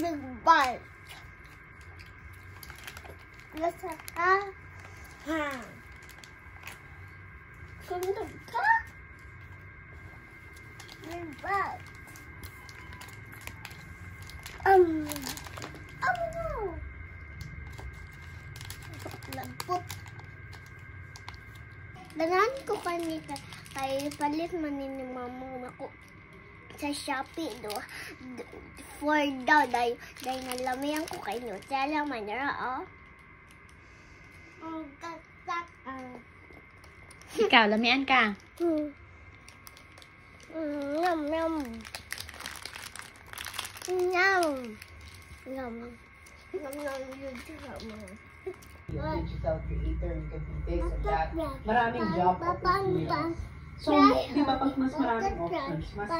Big bite. Lasa ka? Ha? Sundog ka? Big bite. No! Lagpot. Danan ko kanita kay palit man ni mama ako sa Shopee do. For daw day nalamihan ko kay Nutella man ra Ikaw, lamian ka. Yum yum. Yum. Yum. Yum yum. Digital creator, you can be this and that. Maraming job opportunities. So, di ba pag mas maraming options, mas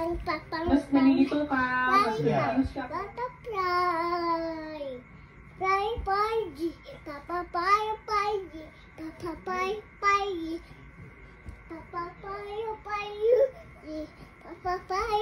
nalilito ka, mas confused ka. Butterfly. Fly, Paiji. Papa, Paiji. Papa, Paiji. Papa, Paiji. Papa, Paiji. Papa, Paiji.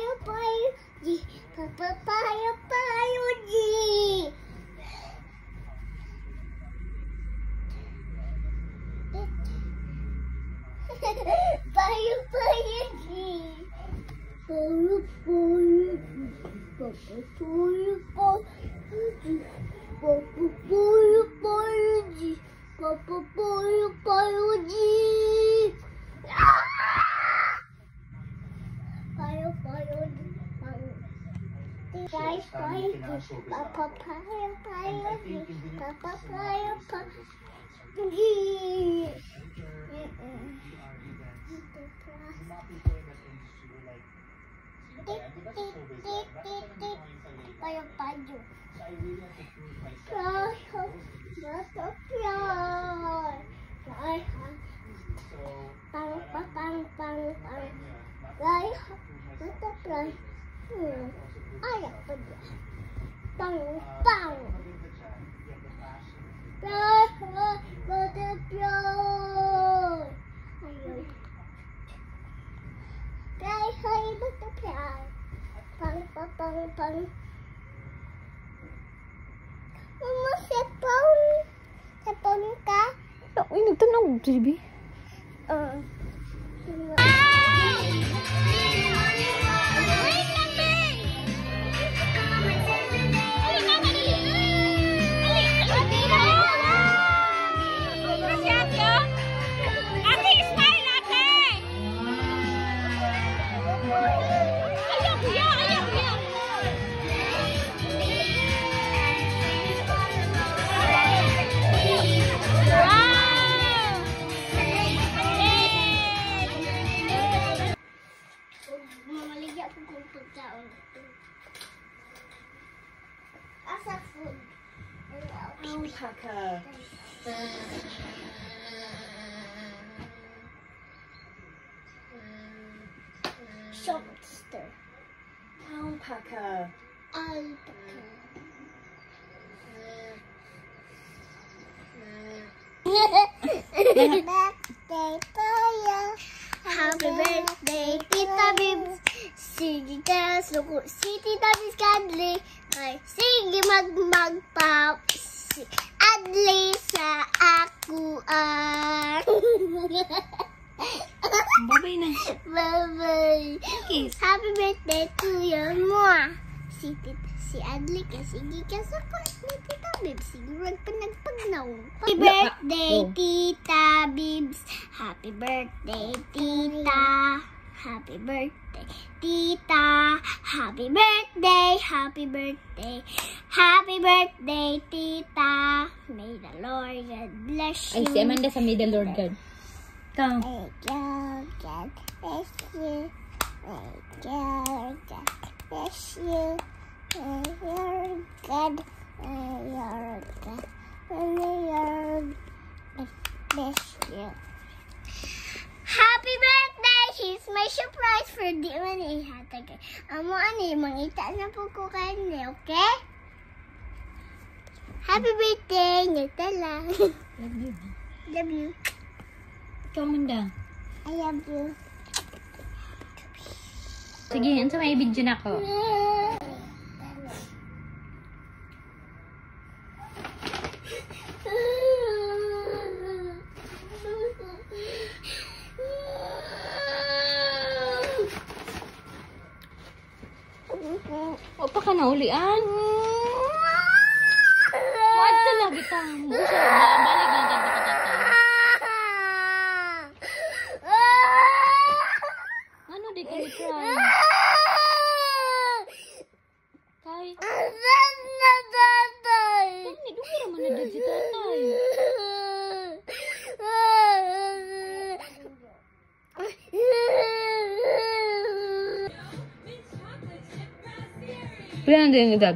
Mama, sepon ka? Uy, nagtanaw, baby. Alpaca. Shopster. Alpaca. Alpaca. Birthday to you. Happy birthday, Tita Bibs. Sige ka, suko si Tita Bibs Kadli. Ay, sige magpap. Si Adli sa akuan. Babay na. Bye-bye. Kiss. Happy birthday to you, Mua. Si Adli ka, sige ka sa ni Tita Bibs. Siguro nagpagnaw. Happy birthday, Tita Bibs. Happy birthday, Tita. Happy birthday, Tita. Happy birthday, happy birthday. Happy birthday, Tita. May the Lord God bless you. Ay, si Amanda sa May the Lord God. Ikaw. May God bless you. May God bless you. May your God, may your God, may your bless you. Happy birthday! Here's my surprise for di man ihatag. Amo ani mangita na po ko kani, okay? Happy birthday, Nutella. Love you. Love you. Ikaw, Amanda. I love you. Sige, ano sa may video na ko? O pa ka na ulian? Maad ka lagi ta. Balik lang dyan ka tatay. Ano di ka ni-cry? Tay? Tay, doon ka naman na dyan si tatay. Pila na din yung edad?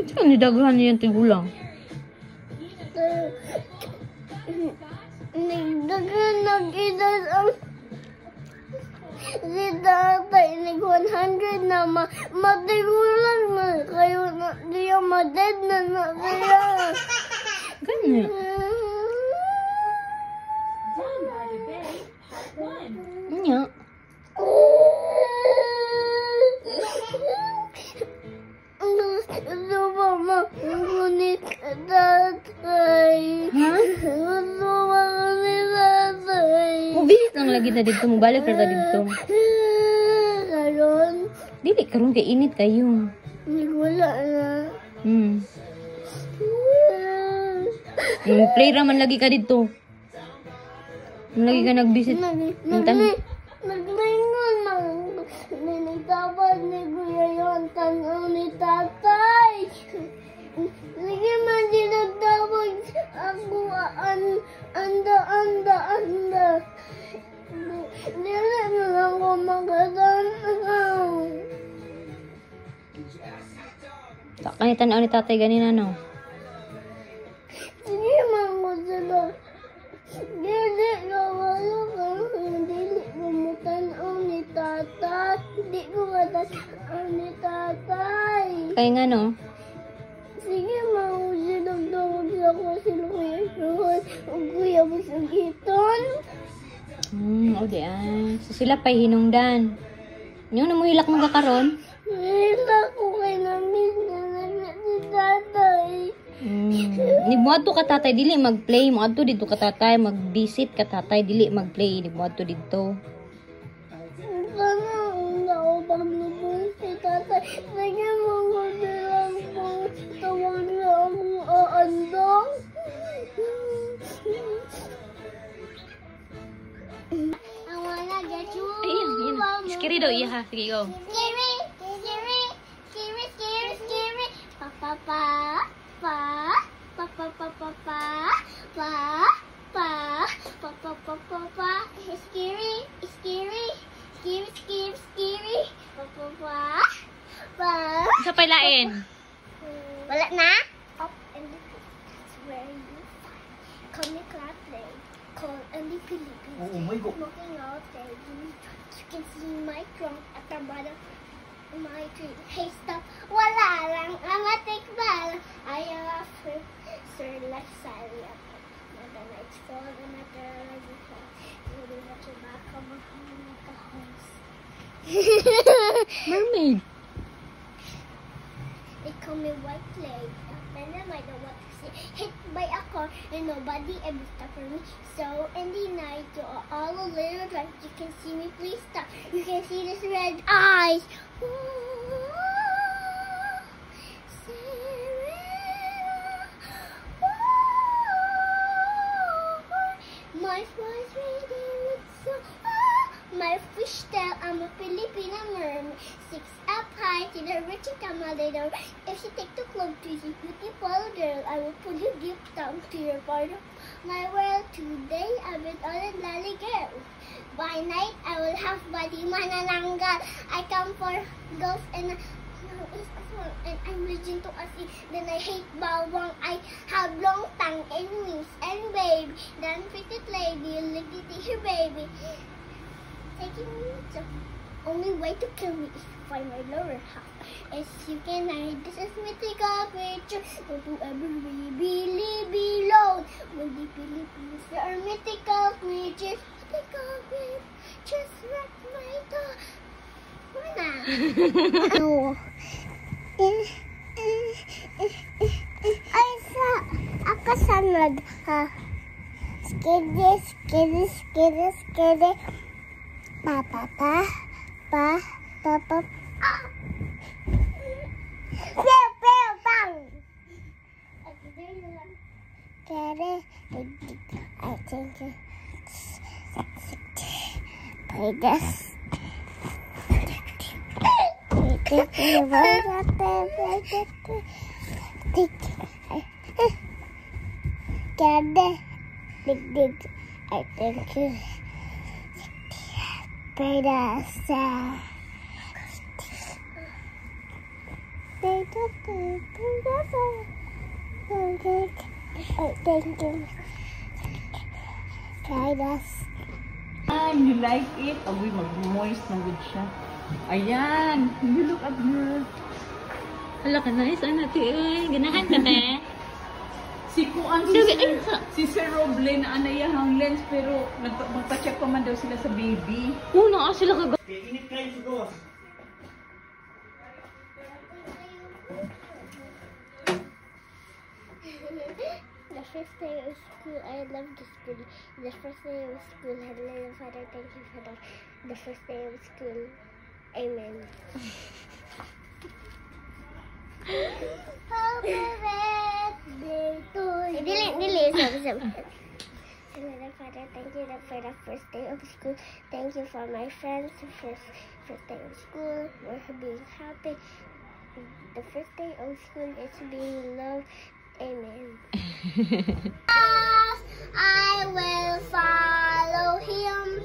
Saan nidaghan niya yung tigulang? Nagdagan nag-edad ang si tatay nag-100 na matigulan na kayo na diya maded na kaya. Ganyan. Nya. Gusto ba makunit tatay? Ha? Gusto ba makunit tatay? Mabilis lang lagi na dito. Mubalik ka na dito. Karon, Dili, karoon kay init kayo. wala na. Play raman lagi ka dito. Lagi ka nag-visit. Naglingon nagtapad ni Kuya yung tanaw ni tatay. Sige man din nagtapad ako anda. Dili na lang ko makatanaw. Kanitan ni tatay ganina, no? Sige man ko sila. Dili ka wala ka. Dili ko matanaw ni tatay. Dili ko matanaw ni tatay. Kaya nga, no? Sige man ko sila. Tawag ako sila Kuya Rohan. O Kuya Busagiton. O di ay. So sila pa'y hinungdan. Yung namuhilak mo kakaroon? Hila ko kay namin na si tatay. Ni buhat ka tatay, dili mag-play. Mo adto dito ka tatay, mag-visit ka tatay, dili mag-play. Ni buhat dito. Sana una ko paglubong si tatay. Sige mo ko silang pong tawag na akong aandong. I wanna get you. Ayun. Scary daw, iya ha. Sige, go. Scary. Sa palain. Wala na? Up in the Philippines, where you find comic play called in the Philippines. Oh my God. Looking out there, you can see my trunk at the bottom of my tree. Hey, stop! Wala lang, amatik ba? I am a sir like Sally. When the nights fall, the matter like you fall. You do not your back, come home like a house. Mermaid. They call me white leg. And then I don't want to see hit by a car and nobody ever stop for me. So in the night, all the little drive, you can see me. Please stop. You can see this red eyes. My voice really looks so. My fish tail, I'm a Filipina mermaid. 6 up high to the rich and come a little. If you take the club to see beauty follow girl, I will pull you deep down to your part of my world. Today I will all a lolly girl. By night I will have body manananggal. I come for girls and I'm virgin to us. Then I hate bawang. I have long tongue and wings and baby. Then pretty lady, look at her baby. Taking me so only way to kill me is to find my lower half. As you can hide, this is mythical creature. Don't you ever really be alone. When Pili, pili, pili. There are mythical creatures. Mythical creatures. Just wreck my dog. Mana? No. Ay, ako sanod. Ha? Skiddy, skiddy, skiddy, skiddy. Pa, pa, pa. Pa, pa, pa. Ah! Pew, pew, bang! Kere, I think play this. Kere, dig, I think play this. Try this. You like it? Agoy, mag-moist na good siya. Ayan. You look at her. Hala ka na, isa na ti. Uy, ganahan ka na. Si Kuan, si Sir Roble na anayahang lens, pero magpa-check pa man daw sila sa baby. Una sila ka. Init kayo siguro. The first day of school, I love the school. The first day of school, Heavenly Father, thank you for the first day of school. Amen. Happy birthday to you. Dili. Heavenly Father, thank you for the first day of school. Thank you for my friends. The first day of school, we're being happy. The first day of school is being loved. Amen. I will follow him,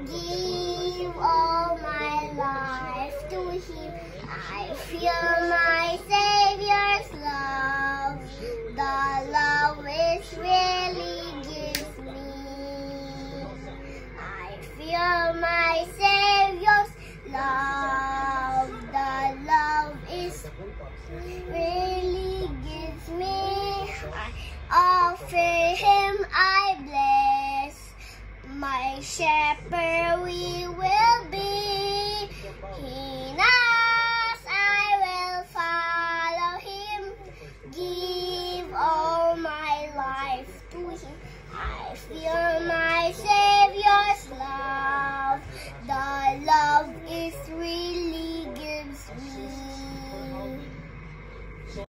give all my life to him. I feel my Savior's love. The love is really gives me. I feel my Savior's love. The love is really gives me. I offer him, I bless. My shepherd we will be. He knows I will follow him. Give all my life to him. I feel my